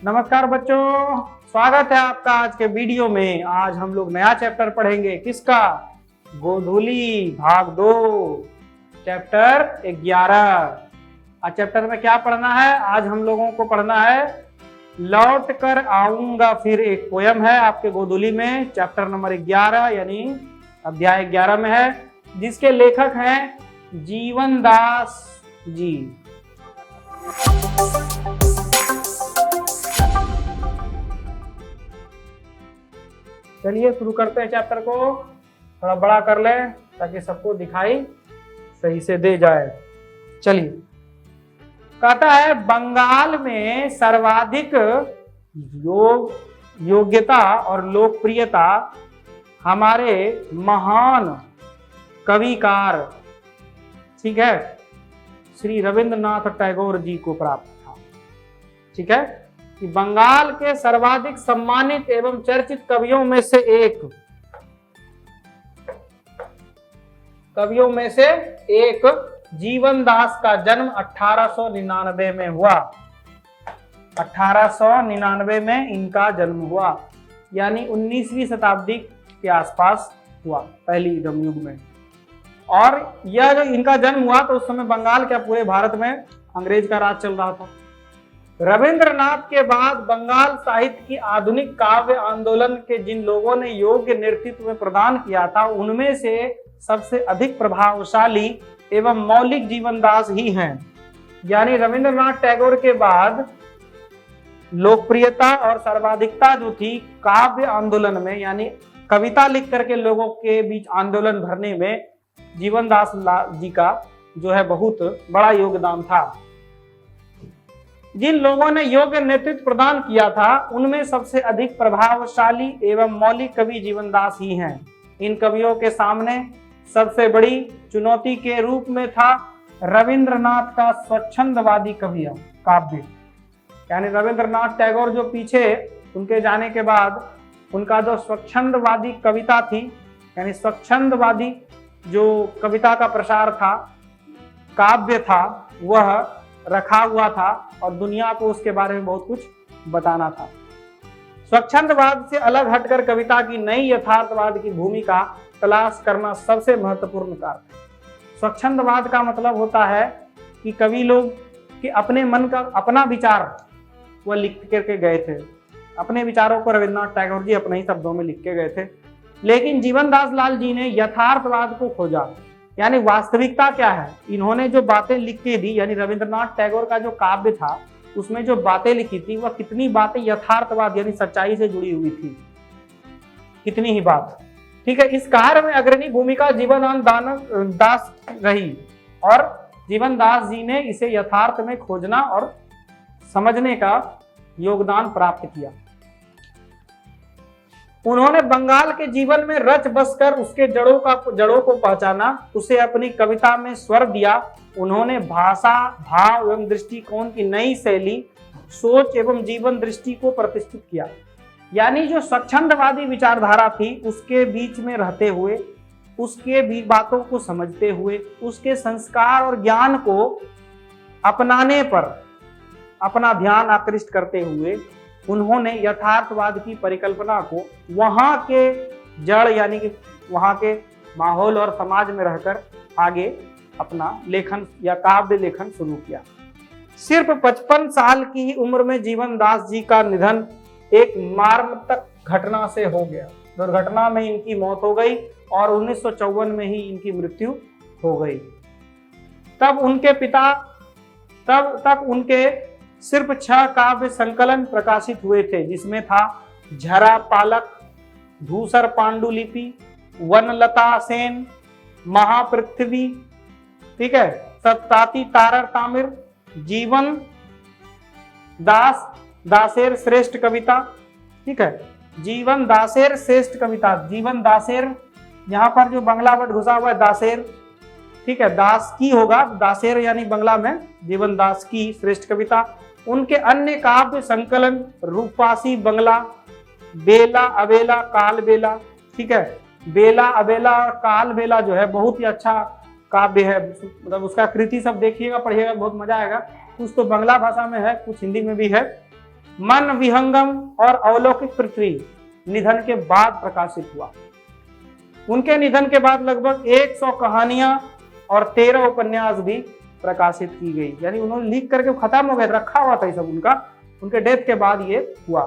नमस्कार बच्चों, स्वागत है आपका आज के वीडियो में। आज हम लोग नया चैप्टर पढ़ेंगे। किसका? गोधूली भाग 2 चैप्टर 11। आज चैप्टर में क्या पढ़ना है? आज हम लोगों को पढ़ना है लौट कर आऊंगा फिर। एक पोयम है आपके गोधूली में, चैप्टर नंबर 11 यानी अध्याय 11 में है, जिसके लेखक हैं जीवन दास जी। चलिए शुरू करते हैं चैप्टर को। थोड़ा बड़ा कर लें ताकि सबको दिखाई सही से दे जाए। चलिए, कहता है बंगाल में सर्वाधिक योग्यता और लोकप्रियता हमारे महान कविकार, ठीक है, श्री रविंद्रनाथ टैगोर जी को प्राप्त था। ठीक है कि बंगाल के सर्वाधिक सम्मानित एवं चर्चित कवियों में से एक जीवन दास का जन्म 1899 में हुआ। 1899 में इनका जन्म हुआ, यानी 19वीं शताब्दी के आसपास हुआ, पहली इदम युग में। और यह जो इनका जन्म हुआ तो उस समय बंगाल क्या पूरे भारत में अंग्रेज का राज चल रहा था। रविंद्रनाथ के बाद बंगाल साहित्य की आधुनिक काव्य आंदोलन के जिन लोगों ने योग्य नेतृत्व में प्रदान किया था, उनमें से सबसे अधिक प्रभावशाली एवं मौलिक जीवनदास ही हैं। यानी रविंद्रनाथ टैगोर के बाद लोकप्रियता और सर्वाधिकता जो थी काव्य आंदोलन में, यानी कविता लिख करके लोगों के बीच आंदोलन भरने में जीवनदास जी का जो है बहुत बड़ा योगदान था। जिन लोगों ने योग्य नेतृत्व प्रदान किया था, उनमें सबसे अधिक प्रभावशाली एवं मौलिक कवि जीवनदास ही हैं। इन कवियों के सामने सबसे बड़ी चुनौती के रूप में था रविंद्रनाथ का स्वच्छंदवादी काव्य। यानी रविंद्रनाथ टैगोर जो पीछे उनके जाने के बाद उनका जो स्वच्छंदवादी कविता थी, यानी स्वच्छंदवादी जो कविता का प्रसार था, काव्य था, वह रखा हुआ था और दुनिया को उसके बारे में बहुत कुछ बताना था। स्वच्छंदवाद से अलग हटकर कविता की नई यथार्थवाद की भूमिका तलाश करना सबसे महत्वपूर्ण कार्य है। स्वच्छंदवाद का मतलब होता है कि कवि लोग के अपने मन का अपना विचार वह लिख करके गए थे। अपने विचारों को रविंद्रनाथ टैगोर जी अपने ही शब्दों में लिख के गए थे, लेकिन जीवनदास लाल जी ने यथार्थवाद को खोजा। यानी वास्तविकता क्या है, इन्होंने जो बातें लिख के दी, यानी रविंद्रनाथ टैगोर का जो काव्य था उसमें जो बातें लिखी थी वह कितनी बातें यथार्थवाद यानी सच्चाई से जुड़ी हुई थी, कितनी ही बात। ठीक है, इस कार्य में अग्रणी भूमिका जीवन दास रही और जीवन दास जी ने इसे यथार्थ में खोजना और समझने का योगदान प्राप्त किया। उन्होंने बंगाल के जीवन में रच बसकर उसके जड़ों को पहचाना, उसे अपनी कविता में स्वर दिया। उन्होंने भाषा, भाव एवं दृष्टिकोण की नई शैली, सोच एवं जीवन दृष्टि को प्रतिष्ठित किया। यानी जो स्वच्छंदवादी विचारधारा थी उसके बीच में रहते हुए, उसके भी बातों को समझते हुए, उसके संस्कार और ज्ञान को अपनाने पर अपना ध्यान आकृष्ट करते हुए उन्होंने यथार्थवाद की परिकल्पना को वहां के जड़ यानी कि वहां के माहौल और समाज में रहकर आगे अपना लेखन या काव्य लेखन शुरू किया। सिर्फ 55 साल की ही उम्र में जीवनदास जी का निधन एक मर्मांतक घटना से हो गया। दुर्घटना में इनकी मौत हो गई और 1954 में ही इनकी मृत्यु हो गई। तब तक उनके सिर्फ 6 काव्य संकलन प्रकाशित हुए थे, जिसमें था झरा पालक, धूसर पांडुलिपि, वनलता सेन, महापृथ्वी, ठीक है, सप्ताती तारर तामिर, जीवन दासेर श्रेष्ठ कविता। ठीक है, जीवन दासेर श्रेष्ठ कविता। जीवन दासेर, यहाँ पर जो बंगला वर्ड घुसा हुआ है दासेर, ठीक है, दास की होगा, दासेर यानी बंगला में जीवन दास की श्रेष्ठ कविता। उनके अन्य काव्य संकलन रूपासी बंगला, बेला अबेला काल बेला, ठीक है, बेला अबेला और काल बेला जो है बहुत ही अच्छा काव्य है। मतलब उसका कृति सब देखिएगा, पढ़िएगा, बहुत मजा आएगा। कुछ तो बांग्ला भाषा में है, कुछ हिंदी में भी है। मन विहंगम और अवलौकिक पृथ्वी निधन के बाद प्रकाशित हुआ। उनके निधन के बाद लगभग 100 कहानियां और 13 उपन्यास भी प्रकाशित की गई। यानी उन्होंने लिख करके खत्म हो गया, रखा हुआ था ये सब उनका, उनके डेथ के बाद ये हुआ।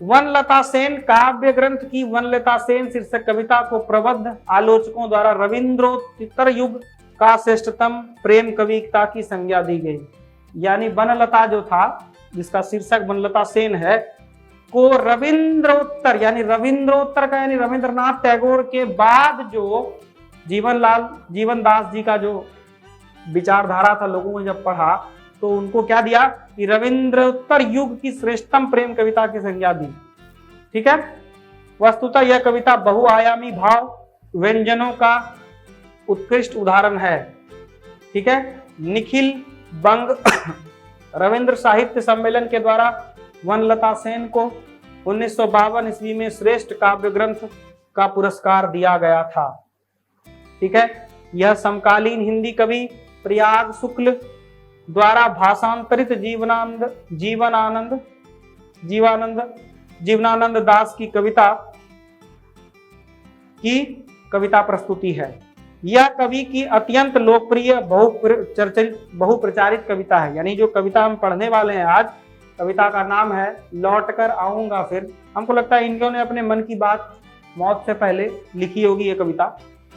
वनलता सेन काव्य ग्रंथ की वनलता सेन शीर्षक कविता को प्रबुद्ध आलोचकों द्वारा रविंद्रोत्तर युग का श्रेष्ठतम प्रेम कविता की संज्ञा दी गई। यानी वनलता जो था, जिसका शीर्षक वनलता सेन है, को रविंद्रोत्तर यानी रविंद्रोत्तर का यानी रविंद्रनाथ टैगोर के बाद जो जीवनदास जी का जो विचारधारा था, लोगों ने जब पढ़ा तो उनको क्या दिया कि रविंद्रोत्तर युग की श्रेष्ठतम प्रेम कविता की संज्ञा दी। ठीक है। वस्तुतः यह कविता बहुआयामी भाव व्यंजनों का उत्कृष्ट उदाहरण है। ठीक है। निखिल बंग रविंद्र साहित्य सम्मेलन के द्वारा वनलता सेन को 1952 ईस्वी में श्रेष्ठ काव्य ग्रंथ का पुरस्कार दिया गया था। ठीक है। यह समकालीन हिंदी कवि प्रयाग शुक्ल द्वारा भाषांतरित जीवनानंद दास की कविता प्रस्तुति है। यह कवि की अत्यंत लोकप्रिय बहुप्रचारित कविता है। यानी जो कविता हम पढ़ने वाले हैं आज, कविता का नाम है लौट कर आऊंगा फिर। हमको लगता है इन्होंने अपने मन की बात मौत से पहले लिखी होगी ये कविता।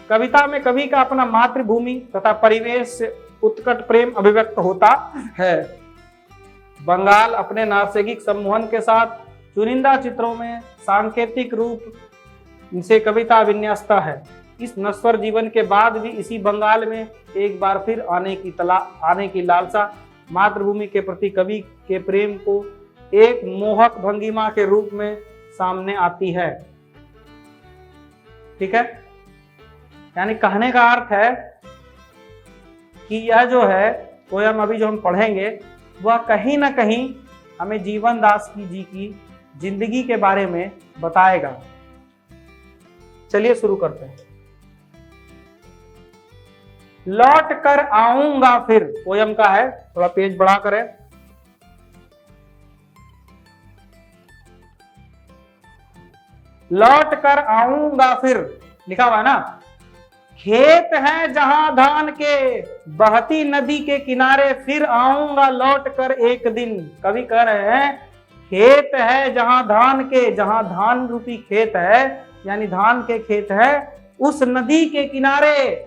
कविता में कवि का अपना मातृभूमि तथा परिवेश से उत्कट प्रेम अभिव्यक्त होता है। बंगाल अपने नैसर्गिक सम्मोहन के साथ चुनिंदा चित्रों में सांकेतिक रूप से कविता विन्यस्त है। इस नश्वर जीवन के बाद भी इसी बंगाल में एक बार फिर आने की लालसा, मातृभूमि के प्रति कवि के प्रेम को एक मोहक भंगिमा के रूप में सामने आती है। ठीक है। यानी कहने का अर्थ है कि यह जो है पोयम अभी जो हम पढ़ेंगे वह कहीं ना कहीं हमें जीवनदास जी की जिंदगी के बारे में बताएगा। चलिए शुरू करते हैं। लौट कर आऊंगा फिर पोयम का है, थोड़ा पेज बढ़ा करें। लौट कर आऊंगा फिर लिखा हुआ है ना। खेत है जहां धान के, बहती नदी के किनारे, फिर आऊंगा लौट कर एक दिन। कवि कह रहे हैं खेत है जहां धान के, जहां धान रूपी खेत है यानी धान के खेत है, उस नदी के किनारे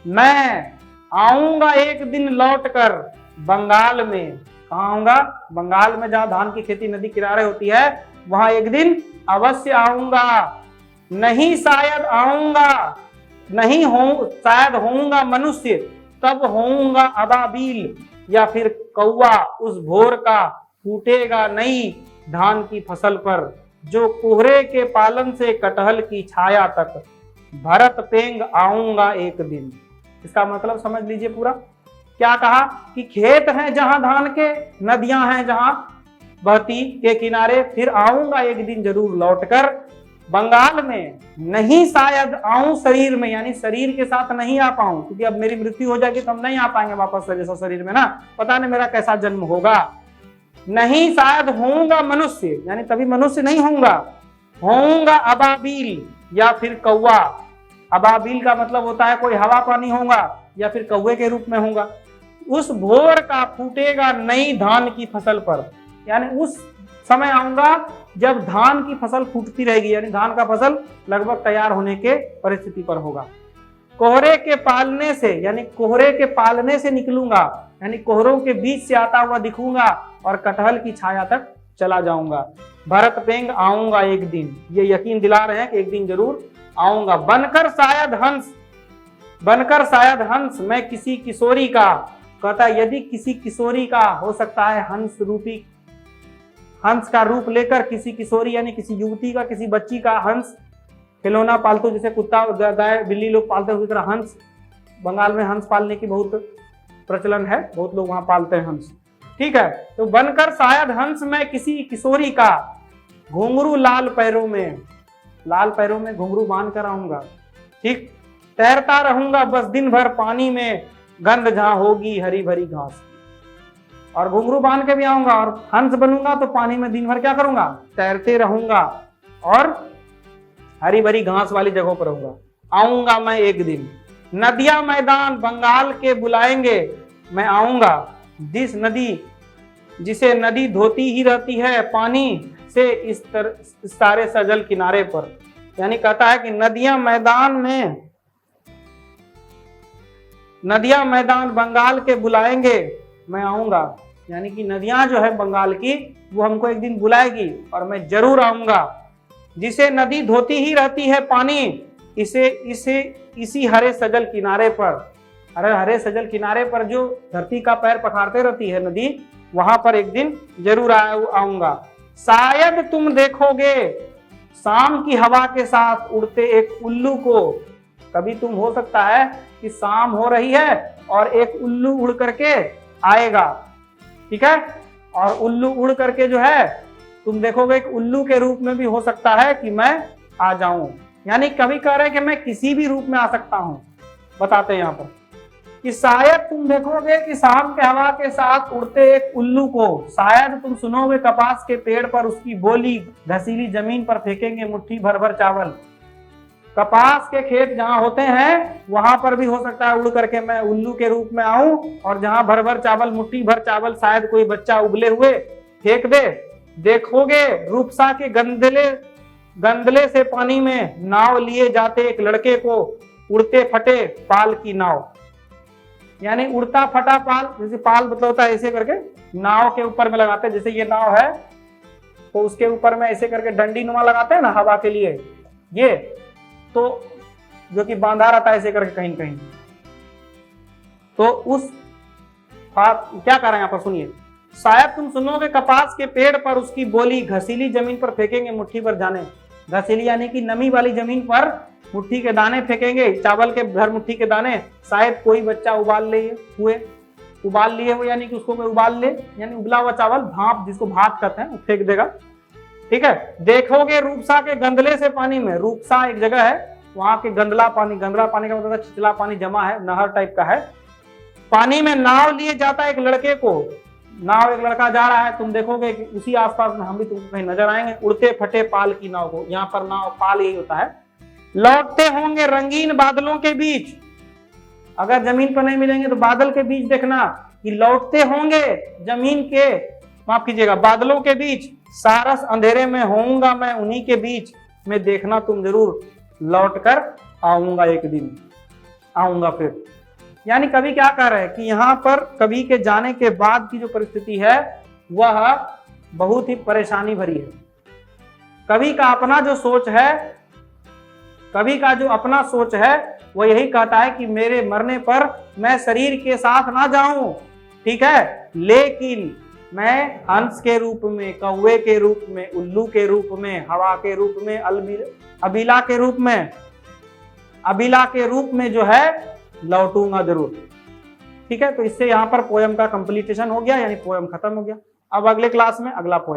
मैं आऊंगा एक दिन लौट कर। बंगाल में कहाँ आऊंगा? बंगाल में जहां धान की खेती नदी किनारे होती है वहां एक दिन अवश्य आऊंगा। नहीं शायद आऊंगा, नहीं हो शायद होऊंगा मनुष्य, तब होऊंगा अबाबील या फिर कौवा उस भोर का, फूटेगा नई धान की फसल पर, जो कोहरे के पालन से कटहल की छाया तक, भरत पेंग आऊंगा एक दिन। इसका मतलब समझ लीजिए पूरा। क्या कहा कि खेत हैं जहां धान के, नदियां हैं जहां बहती के किनारे, फिर आऊंगा एक दिन जरूर लौटकर। बंगाल में नहीं शायद आऊं शरीर में, यानी शरीर के साथ नहीं आ पाऊं, क्योंकि अब मेरी मृत्यु हो जाएगी तो हम नहीं आ पाएंगे वापस जैसा शरीर में ना, पता नहीं मेरा कैसा जन्म होगा। नहीं शायद होऊंगा मनुष्य, यानी तभी मनुष्य नहीं होऊंगा, होऊंगा अबाबील या फिर कौवा। अबाबील का मतलब होता है कोई हवा पानी होगा या फिर कौवे के रूप में होगा। उस भोर का फूटेगा नई धान की फसल पर, यानी उस समय आऊंगा जब धान की फसल फूटती रहेगी, यानी धान का फसल लगभग तैयार होने के परिस्थिति पर होगा। कोहरे के पालने से, यानी कोहरे के पालने से निकलूंगा, यानी कोहरों के बीच से आता हुआ दिखूंगा और कटहल की छाया तक चला जाऊंगा। भरत पेंग आऊंगा एक दिन, ये यकीन दिला रहे हैं कि एक दिन जरूर आऊंगा। बनकर शायद हंस मैं किसी किशोरी का, कहता यदि किसी किशोरी का हो सकता है हंस रूपी, हंस का रूप लेकर किसी किशोरी यानी किसी युवती का, किसी बच्ची का हंस, खिलौना पालतू जैसे कुत्ता गाय बिल्ली लोग पालते हैं उसी तरह हंस, बंगाल में हंस पालने की बहुत प्रचलन है, बहुत लोग वहां पालते हैं हंस। ठीक है। तो बनकर शायद हंस मैं किसी किशोरी का, घुंघरू लाल पैरों में घुंघरू बांध कर आऊंगा। ठीक। तैरता रहूंगा बस दिन भर पानी में, गंध जहां होगी हरी भरी घास। और घुंघरू बांध के भी आऊंगा, और हंस बनूंगा तो पानी में दिन भर क्या करूंगा, तैरते रहूंगा, और हरी भरी घास वाली जगहों पर रहूंगा। आऊंगा मैं एक दिन। नदियां मैदान बंगाल के बुलाएंगे, मैं आऊंगा। जिसे नदी धोती ही रहती है पानी से इस सारे सजल किनारे पर। यानी कहता है कि नदियां मैदान बंगाल के बुलाएंगे, मैं आऊंगा। यानी कि नदियां जो है बंगाल की, वो हमको एक दिन बुलाएगी और मैं जरूर आऊंगा। जिसे नदी धोती ही रहती है पानी, इसी हरे सजल किनारे पर, हरे सजल किनारे पर जो धरती का पैर पखारते रहती है नदी, वहां पर एक दिन जरूर आऊंगा। शायद तुम देखोगे शाम की हवा के साथ उड़ते एक उल्लू को। कभी तुम हो सकता है कि शाम हो रही है और एक उल्लू उड़ करके आएगा, ठीक है, और उल्लू उड़ करके जो है तुम देखोगे कि उल्लू के रूप में भी हो सकता है कि मैं आ जाऊं। यानी कभी कह रहे हैं कि मैं किसी भी रूप में आ सकता हूं। बताते हैं यहाँ पर कि शायद तुम देखोगे कि शाम के हवा के साथ उड़ते एक उल्लू को। शायद तुम सुनोगे कपास के पेड़ पर उसकी बोली, घसीली जमीन पर फेंकेंगे मुट्ठी भर भर चावल। कपास के खेत जहां होते हैं वहां पर भी हो सकता है उड़ करके मैं उल्लू के रूप में आऊं, और जहां भर भर चावल, मुट्ठी भर चावल शायद कोई बच्चा उबले हुए फेंक दे। देखोगे रूपसा के गंदले से पानी में नाव लिए जाते एक लड़के को, उड़ते फटे पाल की नाव। यानी उड़ता फटा पाल, जैसे पाल मतलब होता है ऐसे करके नाव के ऊपर में लगाते हैं। जैसे ये नाव है तो उसके ऊपर में ऐसे करके डंडी नुमा लगाते हैं ना हवा के लिए, ये तो जो कि बांधा रहता है ऐसे करके कहीं कहीं। तो उस क्या कर रहे हैं यहाँ पर सुनिए। शायद तुम सुनोगे कपास के पेड़ पर उसकी बोली, घसीली जमीन पर फेंकेंगे मुट्ठी भर दाने। घसीली यानी कि नमी वाली जमीन पर मुट्ठी के दाने फेंकेंगे, चावल के भर मुट्ठी के दाने। शायद कोई बच्चा उबाल लिए हुए यानी कि उसको कोई उबाल ले, यानी उबला हुआ चावल, भाप जिसको भात कहते हैं, फेंक देगा, ठीक है। देखोगे रूपसा के गंदले से पानी में, रूपसा एक जगह है, वहां के गंदला पानी का मतलब छिछला पानी जमा है, नहर टाइप का है। पानी में नाव लिए जाता है एक लड़के को, एक लड़का जा रहा है, तुम देखोगे कि उसी आसपास में हम भी तुमको कहीं नजर आएंगे, उड़ते फटे पाल की नाव को। यहाँ पर नाव पाल यही होता है। लौटते होंगे रंगीन बादलों के बीच। अगर जमीन पर नहीं मिलेंगे तो बादल के बीच देखना कि लौटते होंगे जमीन के, माफ कीजिएगा, बादलों के बीच। सारस अंधेरे में होऊंगा मैं उन्हीं के बीच में, देखना तुम जरूर लौट कर आऊंगा, एक दिन आऊंगा फिर। यानी कवि क्या कह रहे हैं कि यहाँ पर कवि के जाने के बाद की जो परिस्थिति है वह बहुत ही परेशानी भरी है। कवि का अपना जो सोच है वह यही कहता है कि मेरे मरने पर मैं शरीर के साथ ना जाऊं, ठीक है, लेकिन मैं हंस के रूप में, कौवे के रूप में, उल्लू के रूप में, हवा के रूप में, अबीला के रूप में जो है लौटूंगा जरूर, ठीक है। तो इससे यहाँ पर पोयम का कंप्लीटेशन हो गया, यानी पोयम खत्म हो गया। अब अगले क्लास में अगला पोयम।